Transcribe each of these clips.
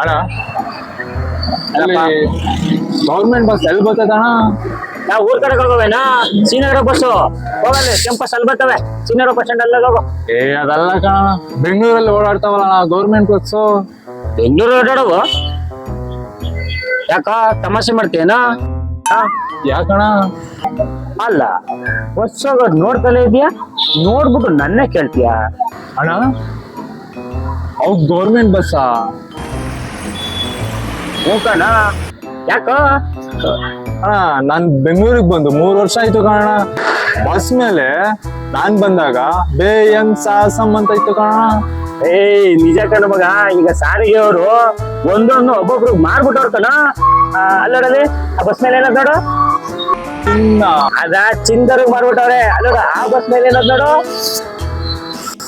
ಅಣ್ಣ ಅಲ್ಲಿ government bus ಎಲ್ಲಿ ಬರ್ತದಣ್ಣ? ನಾವು ಊರ್ ಕಡೆಗೆ ಹೋಗೋವೇನಾ? ಶ್ರೀನಗರ ಬಸ್ಸು ಹೋಗಲ್ಲ, ಕೆಂಪಸ್ ಅಲ್ಲಿ ಬರ್ತವೆ. ಶ್ರೀನಗರ ಬಸ್ ಸ್ಟ್ಯಾಂಡ್ ಎಲ್ಲ ಹೋಗೋ. ಅದಲ್ಲ ಕಣ, ಬೆಂಗಳೂರಲ್ಲಿ ಓಡಾಡ್ತಾವಲ್ಲ ಗೌರ್ಮೆಂಟ್ ಬಸ್ಸು. ಬೆಂಗಳೂರು ಓಡಾಡವು? ಯಾಕ ತಮಾಷೆ ಮಾಡ್ತೀಯನ? ಯಾಕಣ? ಅಲ್ಲ, ಬಸ್ ಹೋಗೋದ್ ನೋಡ್ತಲೇ ಇದೆಯಾ, ನೋಡ್ಬಿಟ್ಟು ನನ್ನೇ ಕೇಳ್ತೀಯ? ಅಣ್ಣ ಅವ್ರು ಗೌರ್ಮೆಂಟ್ ಬಸ್ಸಾ? ಹೋಗೋಣ. ಯಾಕ? ಅಣ್ಣ ನಾನ್ ಬೆಂಗಳೂರಿಗೆ ಬಂದು 3 ವರ್ಷ ಆಯ್ತು ಕಣ. ಬಸ್ ಮೇಲೆ ನಾನ್ ಬಂದಾಗ ಬೇಯಂ ಸಾಸಂ ಅಂತ ಇತ್ತು ಕಣ. ನಿಜ ಕಣ ಮಗ. ಈಗ ಸಾರಿಗೆ ಅವರು ಒಂದೊಂದು ಒಬ್ಬೊಬ್ರು ಮಾರ್ಬಿಟ್ಟವ್ರ ಕಣ. ಅಲ್ಲೋಡಲಿ ಆ ಬಸ್ ಮೇಲೆ ಏನದ್ ನೋಡು, ಅದ ಚಿಂದರ್ಗ್ ಮಾರ್ಬಿಟ್ಟವ್ರೆ. ಅಲ್ಲೋಡ ಆ ಬಸ್ ಮೇಲೆ ಏನದ್ ನೋಡು,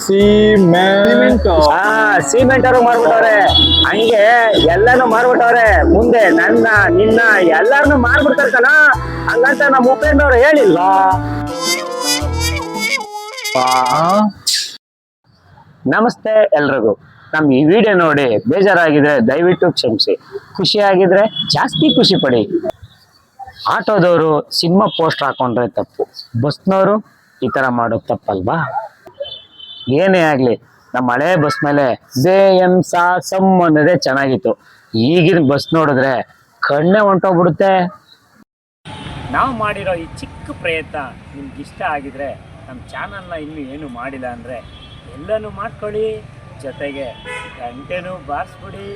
ಸಿಮೆಂಟ್ ಅವ್ರಿಗೆ ಮಾರ್ಬಿಟ್ಟವ್ರೆ. ಹಂಗೆ ಎಲ್ಲಾನು ಮಾರ್ಬಿಟ್ಟವ್ರೆ. ಮುಂದೆ ನನ್ನ ನಿನ್ನ ಎಲ್ಲಾರನು ಮಾರ್ಬಿಡ್ತಾರ ಕಣ. ಹಂಗಂತ ನಮ್ಮ ಉಪೇಂದ್ರ ಅವ್ರು ಹೇಳಿಲ್ವಾ? ನಮಸ್ತೆ ಎಲ್ರಿಗೂ. ನಮ್ ಈ ವಿಡಿಯೋ ನೋಡಿ ಬೇಜಾರಾಗಿದ್ರೆ ದಯವಿಟ್ಟು ಕ್ಷಮಿಸಿ, ಖುಷಿಯಾಗಿದ್ರೆ ಜಾಸ್ತಿ ಖುಷಿ ಪಡಿ. ಆಟೋದವರು ಸಿನಿಮಾ ಪೋಸ್ಟರ್ ಹಾಕೊಂಡ್ರೆ ತಪ್ಪು, ಬಸ್ನವರು ಈ ತರ ಮಾಡೋದು ತಪ್ಪಲ್ವಾ? ಏನೇ ಆಗ್ಲಿ, ನಮ್ಮ ಹಳೆ ಬಸ್ ಮೇಲೆ ಬೇಯಂ ಸಾಸಂ ಅನ್ನೋದೇ ಚೆನ್ನಾಗಿತ್ತು. ಈಗಿನ ಬಸ್ ನೋಡಿದ್ರೆ ಕಣ್ಣೆ ಹೊಂಟೋಗ್ಬಿಡುತ್ತೆ. ನಾವು ಮಾಡಿರೋ ಈ ಚಿಕ್ಕ ಪ್ರಯತ್ನ ನಿಮ್ಗೆ ಇಷ್ಟ ಆಗಿದ್ರೆ ನಮ್ಮ ಚಾನಲ್ನ ಇನ್ನೂ ಏನು ಮಾಡಿಲ್ಲ ಅಂದರೆ ಎಲ್ಲನೂ ಮಾಡ್ಕೊಳ್ಳಿ, ಜೊತೆಗೆ ಗಂಟೆನೂ ಬಾರಿಸ್ಬಿಡಿ.